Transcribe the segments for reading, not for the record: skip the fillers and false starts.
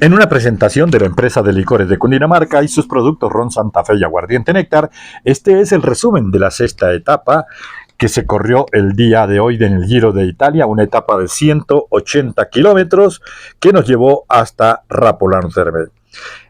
En una presentación de la empresa de licores de Cundinamarca y sus productos Ron Santa Fe y Aguardiente Néctar, este es el resumen de la sexta etapa que se corrió el día de hoy en el Giro de Italia, una etapa de 180 kilómetros que nos llevó hasta Rapolano Terme.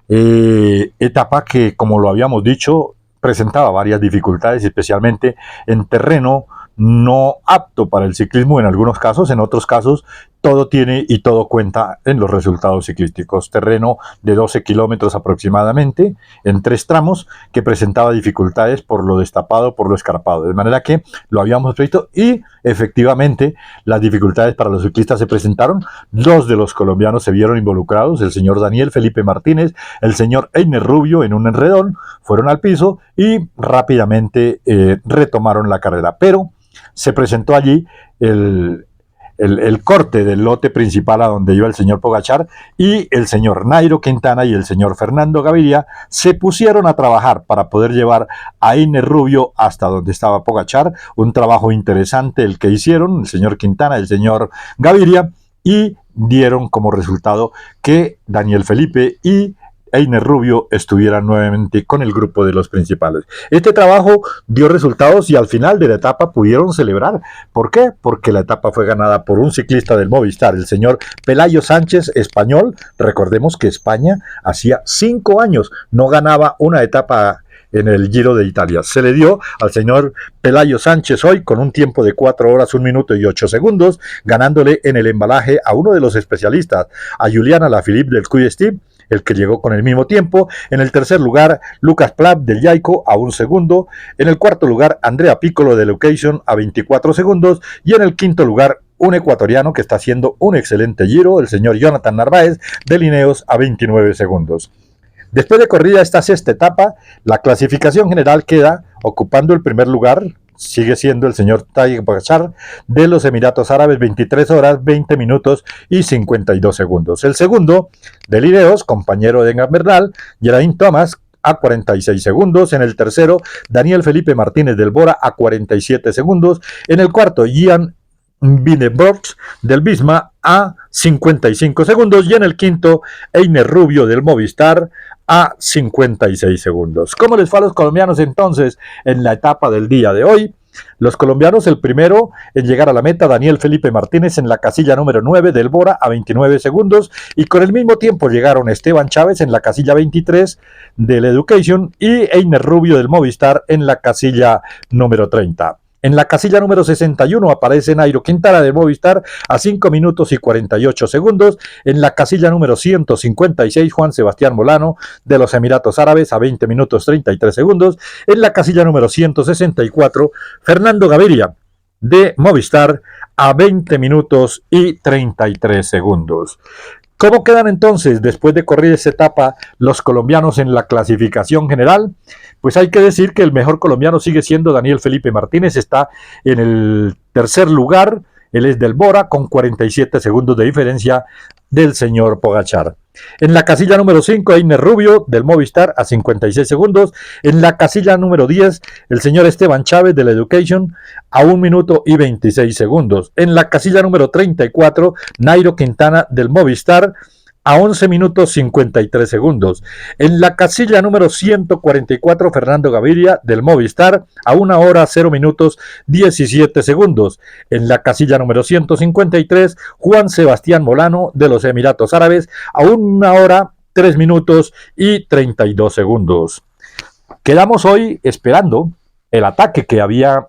Etapa que, como lo habíamos dicho, presentaba varias dificultades, especialmente en terreno no apto para el ciclismo en algunos casos, en otros casos todo tiene y todo cuenta en los resultados ciclísticos. Terreno de 12 kilómetros aproximadamente, en 3 tramos, que presentaba dificultades por lo destapado, por lo escarpado. De manera que lo habíamos visto y efectivamente las dificultades para los ciclistas se presentaron. 2 de los colombianos se vieron involucrados, el señor Daniel Felipe Martínez, el señor Einer Rubio, en un enredón, fueron al piso y rápidamente retomaron la carrera. Pero se presentó allí el corte del lote principal a donde iba el señor Pogačar, y el señor Nairo Quintana y el señor Fernando Gaviria se pusieron a trabajar para poder llevar a Einer Rubio hasta donde estaba Pogačar. Un trabajo interesante el que hicieron el señor Quintana y el señor Gaviria, y dieron como resultado que Daniel Felipe y Einer Rubio estuvieran nuevamente con el grupo de los principales. Este trabajo dio resultados y al final de la etapa pudieron celebrar. ¿Por qué? Porque la etapa fue ganada por un ciclista del Movistar, el señor Pelayo Sánchez, español. Recordemos que España hacía 5 años no ganaba una etapa en el Giro de Italia. Se le dio al señor Pelayo Sánchez hoy con un tiempo de 4 horas, 1 minuto y 8 segundos, ganándole en el embalaje a uno de los especialistas, a Julian Alaphilippe del Quick-Step, el que llegó con el mismo tiempo. En el tercer lugar, Lucas Plapp del Jayco a 1 segundo. En el cuarto lugar, Andrea Piccolo de Location a 24 segundos. Y en el quinto lugar, un ecuatoriano que está haciendo un excelente giro, el señor Jonathan Narváez de Lineos a 29 segundos. Después de corrida esta sexta etapa, la clasificación general queda ocupando el primer lugar. Sigue siendo el señor Tadej Pogačar de los Emiratos Árabes, 23 horas, 20 minutos y 52 segundos. El segundo, de Lineos, compañero de Egan Bernal, Geraint Thomas, a 46 segundos. En el tercero, Daniel Felipe Martínez del Bora a 47 segundos. En el cuarto, Ian Vinenburgs del Visma a 55 segundos. Y en el quinto, Einer Rubio del Movistar a 56 segundos. ¿Cómo les fue a los colombianos entonces en la etapa del día de hoy? Los colombianos, el primero en llegar a la meta, Daniel Felipe Martínez en la casilla número 9 del Bora a 29 segundos, y con el mismo tiempo llegaron Esteban Chávez en la casilla 23 del Education y Einer Rubio del Movistar en la casilla número 30. En la casilla número 61 aparece Nairo Quintana de Movistar a 5 minutos y 48 segundos. En la casilla número 156, Juan Sebastián Molano de los Emiratos Árabes a 20 minutos 33 segundos. En la casilla número 164, Fernando Gaviria de Movistar a 20 minutos y 33 segundos. ¿Cómo quedan entonces, después de correr esta etapa, los colombianos en la clasificación general? Pues hay que decir que el mejor colombiano sigue siendo Daniel Felipe Martínez, está en el tercer lugar, él es del Bora, con 47 segundos de diferencia del señor Pogačar. En la casilla número 5, Einer Rubio del Movistar a 56 segundos. En la casilla número 10, el señor Esteban Chávez del Education a 1 minuto y 26 segundos. En la casilla número 34, Nairo Quintana del Movistar a 11 minutos 53 segundos. En la casilla número 144, Fernando Gaviria del Movistar a 1 hora 0 minutos 17 segundos. En la casilla número 153, Juan Sebastián Molano de los Emiratos Árabes a 1 hora 3 minutos y 32 segundos. Quedamos hoy esperando el ataque que había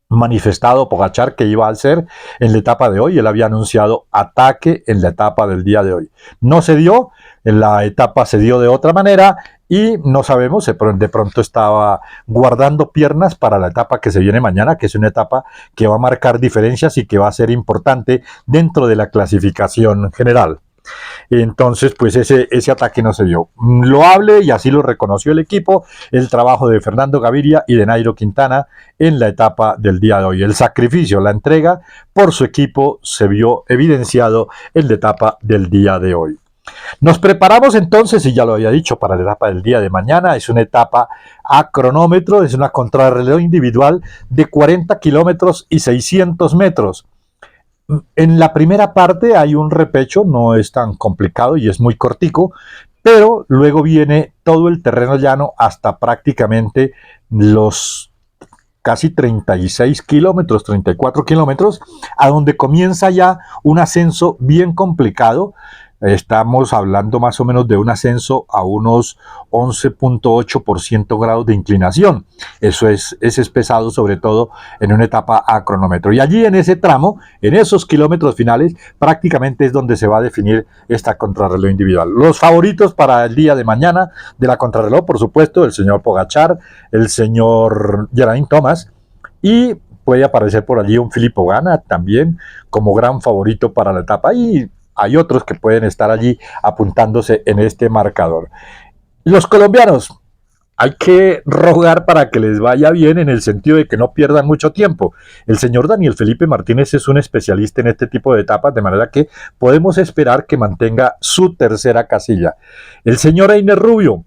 manifestado Pogačar que iba a hacer en la etapa de hoy. Él había anunciado ataque en la etapa del día de hoy. No se dio, en la etapa se dio de otra manera y no sabemos, de pronto estaba guardando piernas para la etapa que se viene mañana, que es una etapa que va a marcar diferencias y que va a ser importante dentro de la clasificación general. Entonces, pues ese ataque no se dio. Loable, y así lo reconoció el equipo, el trabajo de Fernando Gaviria y de Nairo Quintana en la etapa del día de hoy. El sacrificio, la entrega por su equipo se vio evidenciado en la etapa del día de hoy. Nos preparamos entonces, y ya lo había dicho, para la etapa del día de mañana. Es una etapa a cronómetro, es una contrarreloj individual de 40 kilómetros y 600 metros. En la primera parte hay un repecho, no es tan complicado y es muy cortico, pero luego viene todo el terreno llano hasta prácticamente los casi 36 kilómetros, 34 kilómetros, a donde comienza ya un ascenso bien complicado. Estamos hablando más o menos de un ascenso a unos 11.8% grados de inclinación. Ese es pesado, sobre todo en una etapa a cronómetro. Y allí en ese tramo, en esos kilómetros finales, prácticamente es donde se va a definir esta contrarreloj individual. Los favoritos para el día de mañana de la contrarreloj, por supuesto, el señor Pogacar, el señor Geraint Thomas, y puede aparecer por allí un Filippo Ganna también como gran favorito para la etapa, y hay otros que pueden estar allí apuntándose en este marcador. Los colombianos, hay que rogar para que les vaya bien en el sentido de que no pierdan mucho tiempo. El señor Daniel Felipe Martínez es un especialista en este tipo de etapas, de manera que podemos esperar que mantenga su tercera casilla. El señor Einer Rubio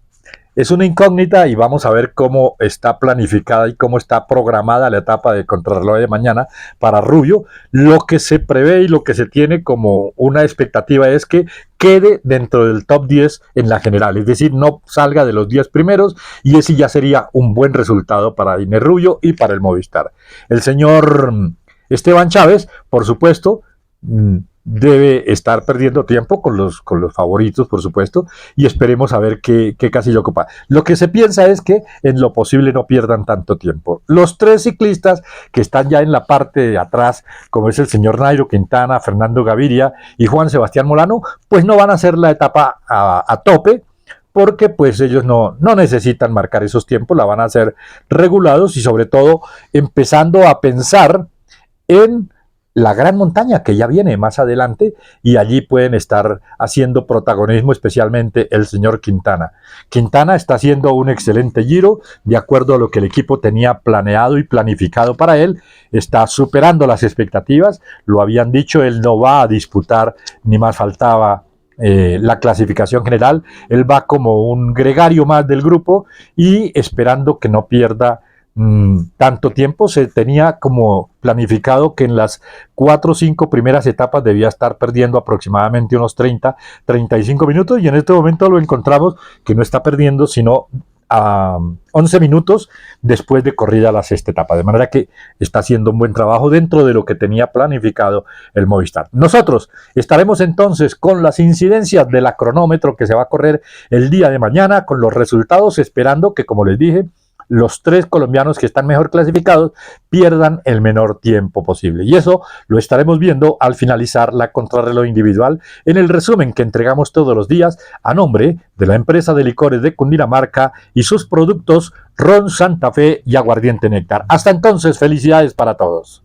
es una incógnita y vamos a ver cómo está planificada y cómo está programada la etapa de contrarreloj de mañana para Rubio. Lo que se prevé y lo que se tiene como una expectativa es que quede dentro del top 10 en la general, es decir, no salga de los 10 primeros, y ese ya sería un buen resultado para Iner Rubio y para el Movistar. El señor Esteban Chávez, por supuesto, debe estar perdiendo tiempo con los favoritos, por supuesto, y esperemos a ver qué casilla ocupa. Lo que se piensa es que en lo posible no pierdan tanto tiempo. Los tres ciclistas que están ya en la parte de atrás, como es el señor Nairo Quintana, Fernando Gaviria y Juan Sebastián Molano, pues no van a hacer la etapa a tope, porque pues ellos no necesitan marcar esos tiempos, la van a hacer regulados y sobre todo empezando a pensar en la gran montaña que ya viene más adelante, y allí pueden estar haciendo protagonismo especialmente el señor Quintana. Quintana está haciendo un excelente Giro, de acuerdo a lo que el equipo tenía planeado y planificado para él, está superando las expectativas, lo habían dicho, él no va a disputar, ni más faltaba, la clasificación general, él va como un gregario más del grupo y esperando que no pierda tanto tiempo. Se tenía como planificado que en las 4 o 5 primeras etapas debía estar perdiendo aproximadamente unos 35 minutos, y en este momento lo encontramos que no está perdiendo sino a 11 minutos después de corrida la sexta etapa, de manera que está haciendo un buen trabajo dentro de lo que tenía planificado el Movistar. Nosotros estaremos entonces con las incidencias de la cronómetro que se va a correr el día de mañana, con los resultados, esperando que, como les dije, los tres colombianos que están mejor clasificados pierdan el menor tiempo posible. Y eso lo estaremos viendo al finalizar la contrarreloj individual en el resumen que entregamos todos los días a nombre de la empresa de licores de Cundinamarca y sus productos Ron Santa Fe y Aguardiente Néctar. Hasta entonces, felicidades para todos.